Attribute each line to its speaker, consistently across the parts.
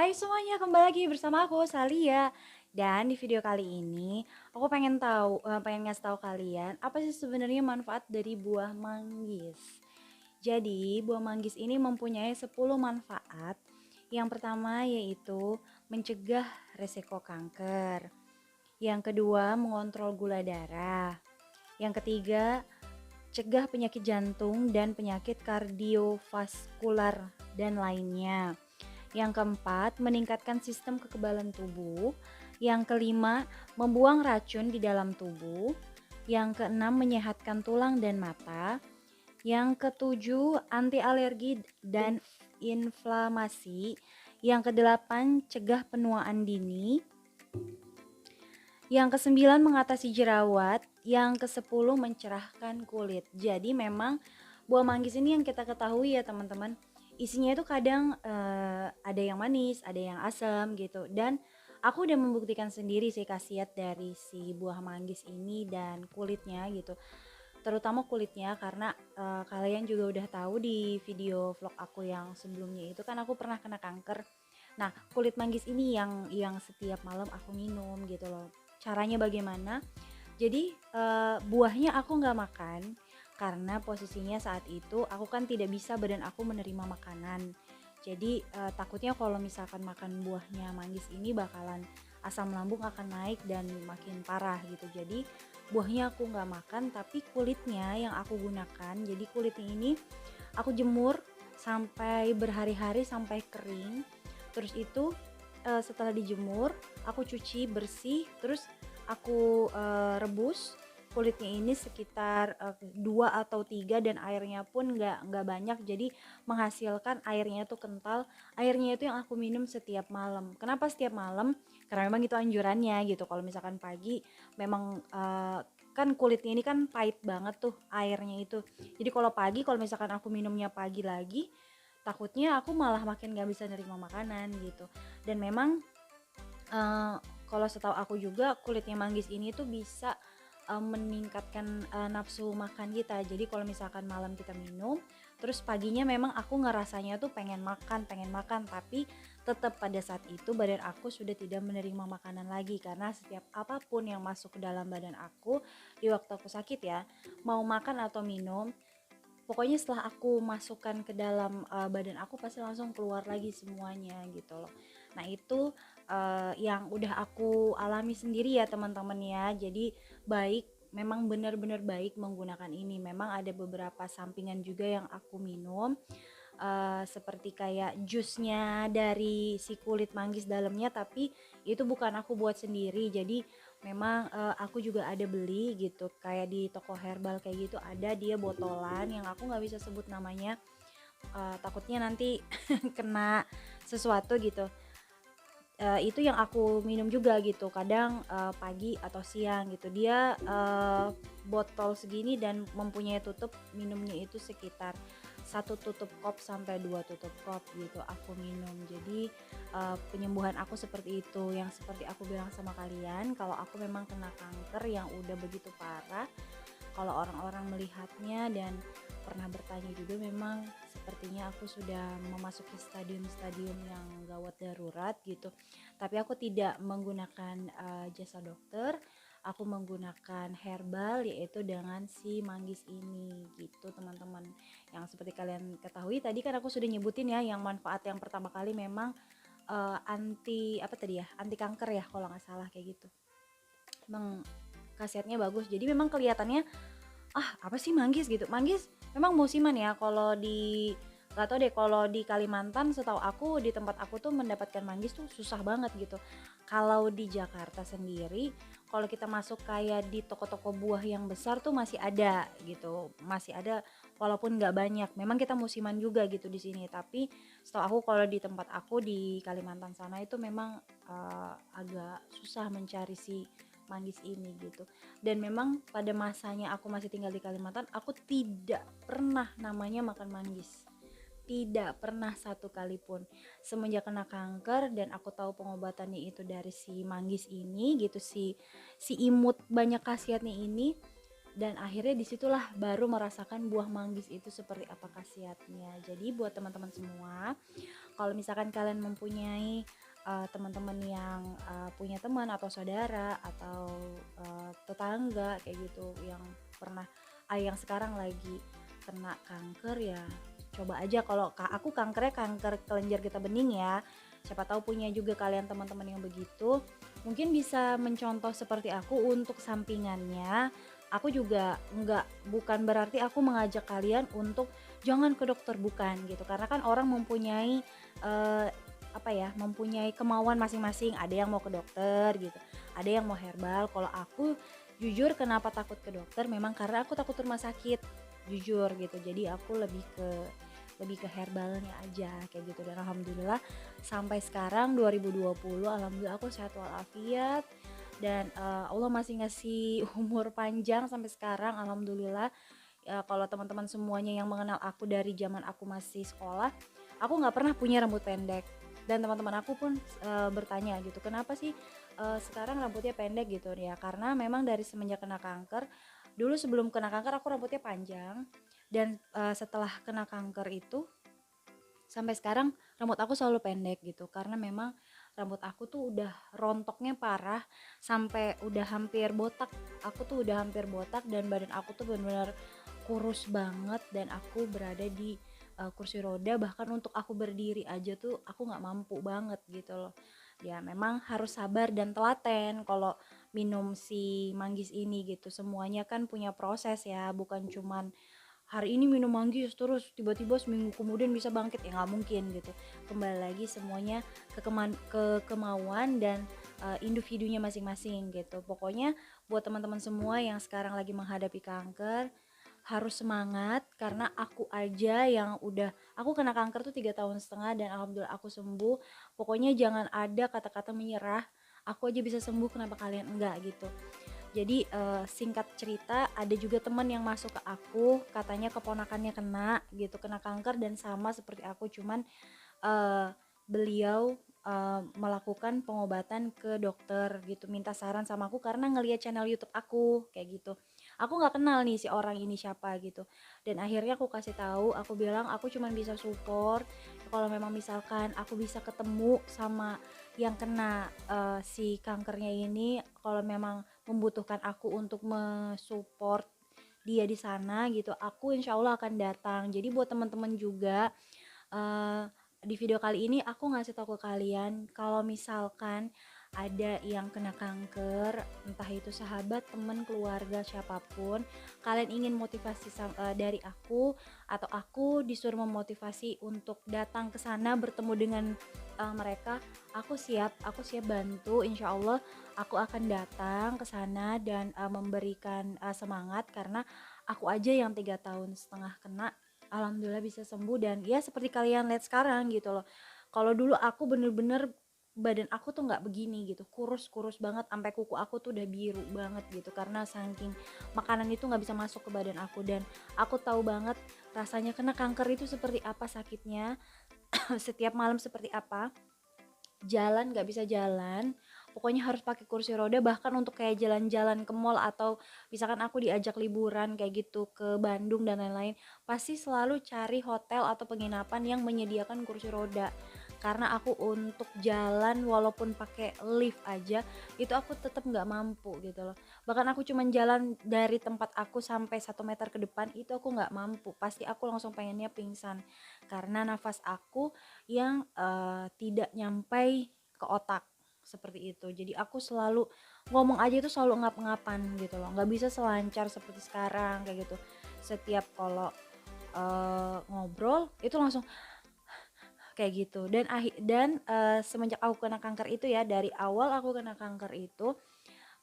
Speaker 1: Hai semuanya, kembali lagi bersama aku Salia. Dan di video kali ini aku pengen ngasih tahu kalian apa sih sebenarnya manfaat dari buah manggis. Jadi, buah manggis ini mempunyai 10 manfaat. Yang pertama yaitu mencegah resiko kanker. Yang kedua, mengontrol gula darah. Yang ketiga, cegah penyakit jantung dan penyakit kardiovaskular dan lainnya. Yang keempat, meningkatkan sistem kekebalan tubuh. Yang kelima, membuang racun di dalam tubuh. Yang keenam, menyehatkan tulang dan mata. Yang ketujuh, anti alergi dan inflamasi. Yang kedelapan, cegah penuaan dini. Yang kesembilan, mengatasi jerawat. Yang kesepuluh, mencerahkan kulit. Jadi memang buah manggis ini yang kita ketahui ya teman-teman, isinya itu kadang ada yang manis, ada yang asam gitu. Dan aku udah membuktikan sendiri sih khasiat dari si buah manggis ini dan kulitnya gitu. Terutama kulitnya karena kalian juga udah tahu di video vlog aku yang sebelumnya itu kan aku pernah kena kanker. Nah, kulit manggis ini yang setiap malam aku minum gitu loh. Caranya bagaimana? Jadi buahnya aku nggak makan karena posisinya saat itu aku kan tidak bisa, badan aku menerima makanan. Jadi takutnya kalau misalkan makan buahnya manggis ini bakalan asam lambung akan naik dan makin parah gitu. Jadi buahnya aku nggak makan, tapi kulitnya yang aku gunakan. Jadi kulitnya ini aku jemur sampai berhari-hari sampai kering. Terus itu setelah dijemur aku cuci bersih, terus aku rebus kulitnya ini sekitar 2 atau 3 dan airnya pun nggak banyak, jadi menghasilkan airnya tuh kental. Airnya itu yang aku minum setiap malam. Kenapa setiap malam? Karena memang itu anjurannya gitu. Kalau misalkan pagi memang kan kulitnya ini kan pahit banget tuh airnya itu. Jadi kalau pagi, kalau misalkan aku minumnya pagi lagi, takutnya aku malah makin gak bisa nerima makanan gitu. Dan memang uh, kalau setahu aku juga kulitnya manggis ini tuh bisa meningkatkan nafsu makan kita. Jadi kalau misalkan malam kita minum, terus paginya memang aku ngerasanya tuh pengen makan, tapi tetap pada saat itu badan aku sudah tidak menerima makanan lagi karena setiap apapun yang masuk ke dalam badan aku di waktu aku sakit ya, mau makan atau minum, pokoknya setelah aku masukkan ke dalam badan aku pasti langsung keluar lagi semuanya gitu loh. Nah itu yang udah aku alami sendiri ya teman-teman ya. Jadi baik, memang benar-benar baik menggunakan ini. Memang ada beberapa sampingan juga yang aku minum, seperti kayak jusnya dari si kulit manggis dalamnya, tapi itu bukan aku buat sendiri. Jadi memang aku juga ada beli gitu kayak di toko herbal kayak gitu, ada dia botolan yang aku nggak bisa sebut namanya, takutnya nanti kena sesuatu gitu. Itu yang aku minum juga gitu kadang pagi atau siang gitu. Dia botol segini dan mempunyai tutup, minumnya itu sekitar satu tutup kop sampai 2 tutup kop gitu aku minum. Jadi penyembuhan aku seperti itu, yang seperti aku bilang sama kalian, kalau aku memang kena kanker yang udah begitu parah, kalau orang-orang melihatnya dan pernah bertanya juga, memang sepertinya aku sudah memasuki stadium-stadium yang gawat darurat gitu. Tapi aku tidak menggunakan jasa dokter, aku menggunakan herbal yaitu dengan si manggis ini gitu teman-teman. Yang seperti kalian ketahui tadi kan aku sudah nyebutin ya, yang manfaat yang pertama kali memang anti apa tadi ya, anti kanker ya kalau nggak salah kayak gitu. Memang khasiatnya bagus, jadi memang kelihatannya apa sih manggis gitu. Manggis memang musiman ya, kalau di gak tau deh, kalau di Kalimantan setahu aku di tempat aku tuh mendapatkan manggis tuh susah banget gitu. Kalau di Jakarta sendiri, kalau kita masuk kayak di toko-toko buah yang besar tuh masih ada gitu, masih ada walaupun nggak banyak. Memang kita musiman juga gitu di sini, tapi setahu aku kalau di tempat aku di Kalimantan sana itu memang agak susah mencari si manggis ini gitu. Dan memang pada masanya aku masih tinggal di Kalimantan, aku tidak pernah namanya makan manggis, tidak pernah satu kali pun. Semenjak kena kanker dan aku tahu pengobatannya itu dari si manggis ini gitu, si si imut banyak khasiatnya ini, dan akhirnya disitulah baru merasakan buah manggis itu seperti apa khasiatnya. Jadi buat teman-teman semua, kalau misalkan kalian mempunyai teman-teman yang punya teman atau saudara atau tetangga kayak gitu yang pernah yang sekarang lagi kena kanker, ya coba aja. Kalau aku kankernya kanker kelenjar getah bening ya, siapa tahu punya juga kalian teman-teman yang begitu, mungkin bisa mencontoh seperti aku untuk sampingannya. Aku juga bukan berarti aku mengajak kalian untuk jangan ke dokter, bukan gitu, karena kan orang mempunyai eh, apa ya, mempunyai kemauan masing-masing. Ada yang mau ke dokter gitu, ada yang mau herbal. Kalau aku jujur kenapa takut ke dokter, memang karena aku takut rumah sakit, jujur gitu. Jadi aku lebih ke herbalnya aja kayak gitu. Dan alhamdulillah sampai sekarang 2020, alhamdulillah aku sehat walafiat. Dan Allah masih ngasih umur panjang sampai sekarang, alhamdulillah. Ya, kalau teman-teman semuanya yang mengenal aku dari zaman aku masih sekolah, aku nggak pernah punya rambut pendek. Dan teman-teman aku pun bertanya gitu, kenapa sih sekarang rambutnya pendek gitu ya? Karena memang dari semenjak kena kanker, dulu sebelum kena kanker aku rambutnya panjang, dan setelah kena kanker itu sampai sekarang rambut aku selalu pendek gitu, karena memang rambut aku tuh udah rontoknya parah sampai udah hampir botak. Aku tuh udah hampir botak dan badan aku tuh benar-benar kurus banget, dan aku berada di kursi roda. Bahkan untuk aku berdiri aja tuh aku nggak mampu banget gitu loh. Ya memang harus sabar dan telaten kalau minum si manggis ini gitu. Semuanya kan punya proses ya, bukan cuman hari ini minum manggis terus tiba-tiba seminggu kemudian bisa bangkit, ya nggak mungkin gitu. Kembali lagi semuanya ke kemauan dan individunya masing-masing gitu. Pokoknya buat teman-teman semua yang sekarang lagi menghadapi kanker, harus semangat. Karena aku aja yang aku kena kanker tuh 3 tahun setengah dan alhamdulillah aku sembuh. Pokoknya jangan ada kata-kata menyerah, aku aja bisa sembuh, kenapa kalian enggak gitu. Jadi singkat cerita, ada juga teman yang masuk ke aku, katanya keponakannya kena kanker dan sama seperti aku, cuman uh, beliau melakukan pengobatan ke dokter gitu, minta saran sama aku karena ngelihat channel YouTube aku kayak gitu. Aku nggak kenal nih si orang ini siapa gitu, dan akhirnya aku kasih tahu, aku bilang aku cuma bisa support kalau memang misalkan aku bisa ketemu sama yang kena si kankernya ini, kalau memang membutuhkan aku untuk mensupport dia di sana gitu, aku insya Allah akan datang. Jadi buat teman-teman juga, uh, di video kali ini aku ngasih tahu ke kalian kalau misalkan ada yang kena kanker, entah itu sahabat, teman, keluarga, siapapun, kalian ingin motivasi dari aku, atau aku disuruh memotivasi untuk datang ke sana bertemu dengan mereka, aku siap bantu. Insya Allah aku akan datang ke sana dan memberikan semangat, karena aku aja yang 3 tahun setengah kena, alhamdulillah bisa sembuh. Dan ya seperti kalian lihat sekarang gitu loh. Kalau dulu aku bener-bener badan aku tuh nggak begini gitu, kurus banget, sampai kuku aku tuh udah biru banget gitu, karena saking makanan itu nggak bisa masuk ke badan aku. Dan aku tahu banget rasanya kena kanker itu seperti apa sakitnya. Setiap malam seperti apa, jalan nggak bisa jalan, pokoknya harus pakai kursi roda. Bahkan untuk kayak jalan-jalan ke mall, atau misalkan aku diajak liburan kayak gitu ke Bandung dan lain-lain, pasti selalu cari hotel atau penginapan yang menyediakan kursi roda, karena aku untuk jalan walaupun pakai lift aja itu aku tetap nggak mampu gitu loh. Bahkan aku cuman jalan dari tempat aku sampai 1 meter ke depan itu aku nggak mampu, pasti aku langsung pengennya pingsan, karena nafas aku yang tidak nyampai ke otak seperti itu. Jadi aku selalu ngomong aja itu selalu ngap-ngapan gitu loh, nggak bisa selancar seperti sekarang kayak gitu. Setiap kalau ngobrol itu langsung kayak gitu. Dan semenjak aku kena kanker itu ya, dari awal aku kena kanker itu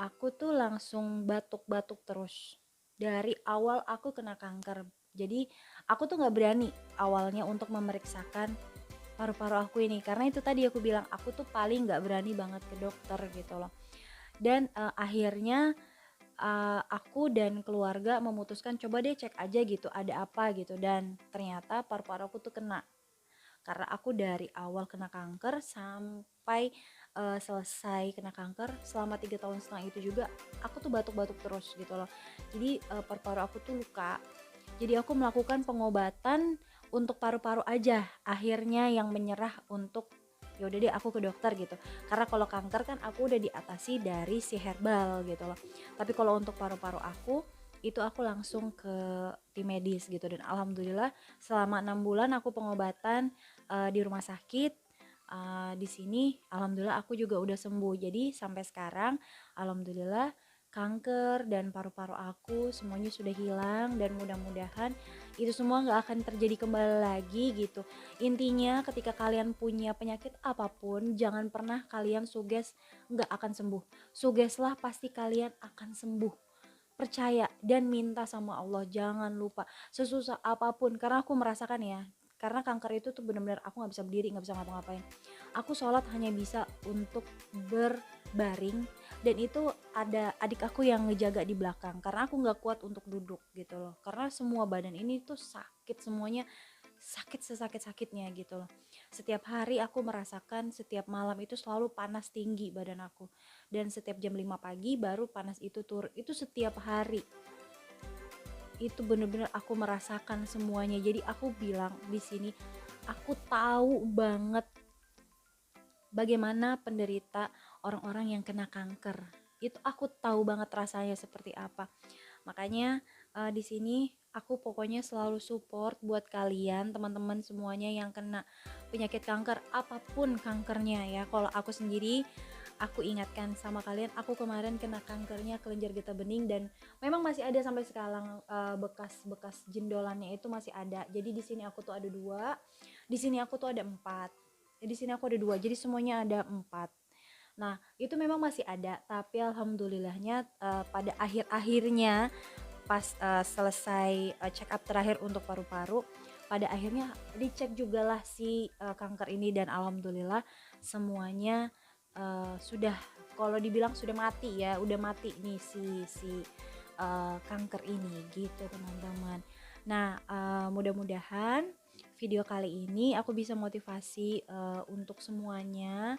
Speaker 1: aku tuh langsung batuk-batuk terus dari awal aku kena kanker. Jadi aku tuh nggak berani awalnya untuk memeriksakan paru-paru aku ini, karena itu tadi aku bilang aku tuh paling nggak berani banget ke dokter gitu loh. Dan akhirnya aku dan keluarga memutuskan coba deh cek aja gitu ada apa gitu, dan ternyata paru-paru aku tuh kena, karena aku dari awal kena kanker sampai sampai selesai kena kanker. Selama 3,5 tahun itu juga aku tuh batuk-batuk terus gitu loh. Jadi paru-paru aku tuh luka. Jadi aku melakukan pengobatan untuk paru-paru aja. Akhirnya yang menyerah untuk ya udah deh aku ke dokter gitu. Karena kalau kanker kan aku udah diatasi dari si herbal gitu loh. Tapi kalau untuk paru-paru aku itu aku langsung ke tim medis gitu, dan alhamdulillah selama 6 bulan aku pengobatan di rumah sakit. Di sini alhamdulillah aku juga udah sembuh. Jadi sampai sekarang alhamdulillah kanker dan paru-paru aku semuanya sudah hilang, dan mudah-mudahan itu semua nggak akan terjadi kembali lagi gitu. Intinya ketika kalian punya penyakit apapun, jangan pernah kalian suges nggak akan sembuh. Sugeslah pasti kalian akan sembuh. Percaya dan minta sama Allah, jangan lupa sesusah apapun, karena aku merasakan ya, karena kanker itu tuh benar-benar aku nggak bisa berdiri, nggak bisa ngapa-ngapain. Aku sholat hanya bisa untuk berbaring, dan itu ada adik aku yang ngejaga di belakang karena aku nggak kuat untuk duduk gitu loh, karena semua badan ini tuh sakit semuanya, sakit sesakit-sakitnya gitu loh. Setiap hari aku merasakan setiap malam itu selalu panas tinggi badan aku, dan setiap jam 5 pagi baru panas itu turun, itu setiap hari. Itu bener-bener aku merasakan semuanya. Jadi aku bilang di sini, aku tahu banget bagaimana penderita orang-orang yang kena kanker. Itu aku tahu banget rasanya seperti apa. Makanya di sini aku pokoknya selalu support buat kalian teman-teman semuanya yang kena penyakit kanker, apapun kankernya ya. Kalau aku sendiri, aku ingatkan sama kalian, aku kemarin kena kankernya kelenjar getah bening, dan memang masih ada sampai sekarang, bekas-bekas jendolannya itu masih ada. Jadi di sini aku tuh ada 2, di sini aku tuh ada 4. Di sini aku ada 2, jadi semuanya ada 4. Nah, itu memang masih ada, tapi alhamdulillahnya pada akhir-akhirnya pas selesai check up terakhir untuk paru-paru, pada akhirnya dicek juga lah si kanker ini, dan alhamdulillah semuanya sudah, kalau dibilang sudah mati ya, udah mati nih si kanker ini gitu teman-teman. Nah, mudah-mudahan video kali ini aku bisa motivasi untuk semuanya,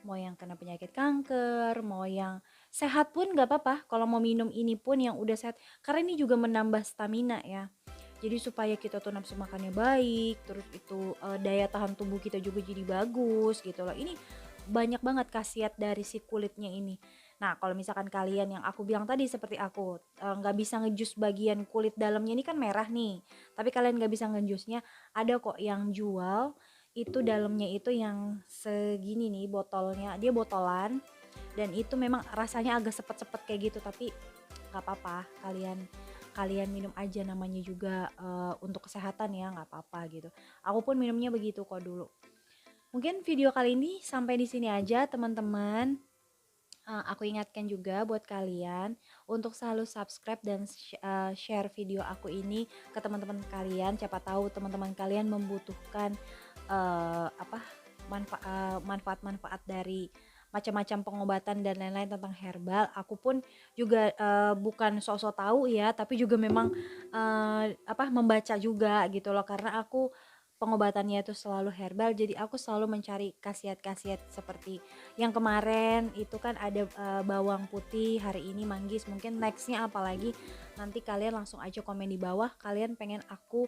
Speaker 1: mau yang kena penyakit kanker, mau yang sehat pun nggak apa-apa. Kalau mau minum ini pun yang udah sehat, karena ini juga menambah stamina ya. Jadi supaya kita tuh nafsu makannya baik, terus itu daya tahan tubuh kita juga jadi bagus gitu loh. Ini banyak banget khasiat dari si kulitnya ini. Nah, kalau misalkan kalian yang aku bilang tadi seperti aku nggak bisa ngejus bagian kulit dalamnya ini kan merah nih, tapi kalian nggak bisa ngejusnya, ada kok yang jual itu dalamnya itu yang segini nih botolnya, dia botolan, dan itu memang rasanya agak sepet-sepet kayak gitu, tapi nggak apa-apa, kalian kalian minum aja, namanya juga untuk kesehatan ya, nggak apa-apa gitu. Aku pun minumnya begitu kok dulu. Mungkin video kali ini sampai di sini aja teman-teman. Aku ingatkan juga buat kalian untuk selalu subscribe dan share video aku ini ke teman-teman kalian. Siapa tahu teman-teman kalian membutuhkan apa manfaat-manfaat dari macam-macam pengobatan dan lain-lain tentang herbal. Aku pun juga bukan sok-sok tahu ya, tapi juga memang membaca juga gitu loh, karena aku pengobatannya itu selalu herbal, jadi aku selalu mencari khasiat-khasiat seperti yang kemarin itu kan ada bawang putih, hari ini manggis, mungkin nextnya apalagi nanti kalian langsung aja komen di bawah, kalian pengen aku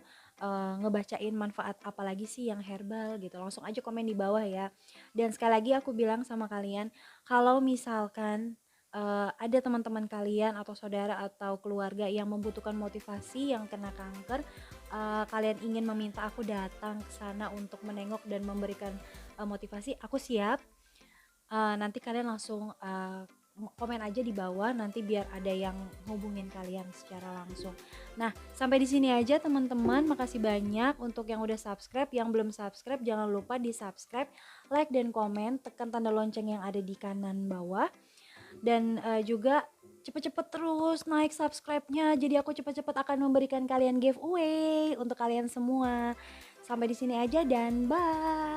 Speaker 1: ngebacain manfaat apalagi sih yang herbal gitu, langsung aja komen di bawah ya. Dan sekali lagi aku bilang sama kalian, kalau misalkan ada teman-teman kalian atau saudara atau keluarga yang membutuhkan motivasi yang kena kanker, kalian ingin meminta aku datang ke sana untuk menengok dan memberikan motivasi, aku siap. Nanti kalian langsung komen aja di bawah, nanti biar ada yang hubungin kalian secara langsung. Nah, sampai di sini aja teman-teman. Makasih banyak untuk yang udah subscribe, yang belum subscribe jangan lupa di subscribe, like dan komen, tekan tanda lonceng yang ada di kanan bawah, dan juga cepet-cepet terus naik subscribe-nya, jadi aku cepet-cepet akan memberikan kalian giveaway untuk kalian semua. Sampai di sini aja dan bye.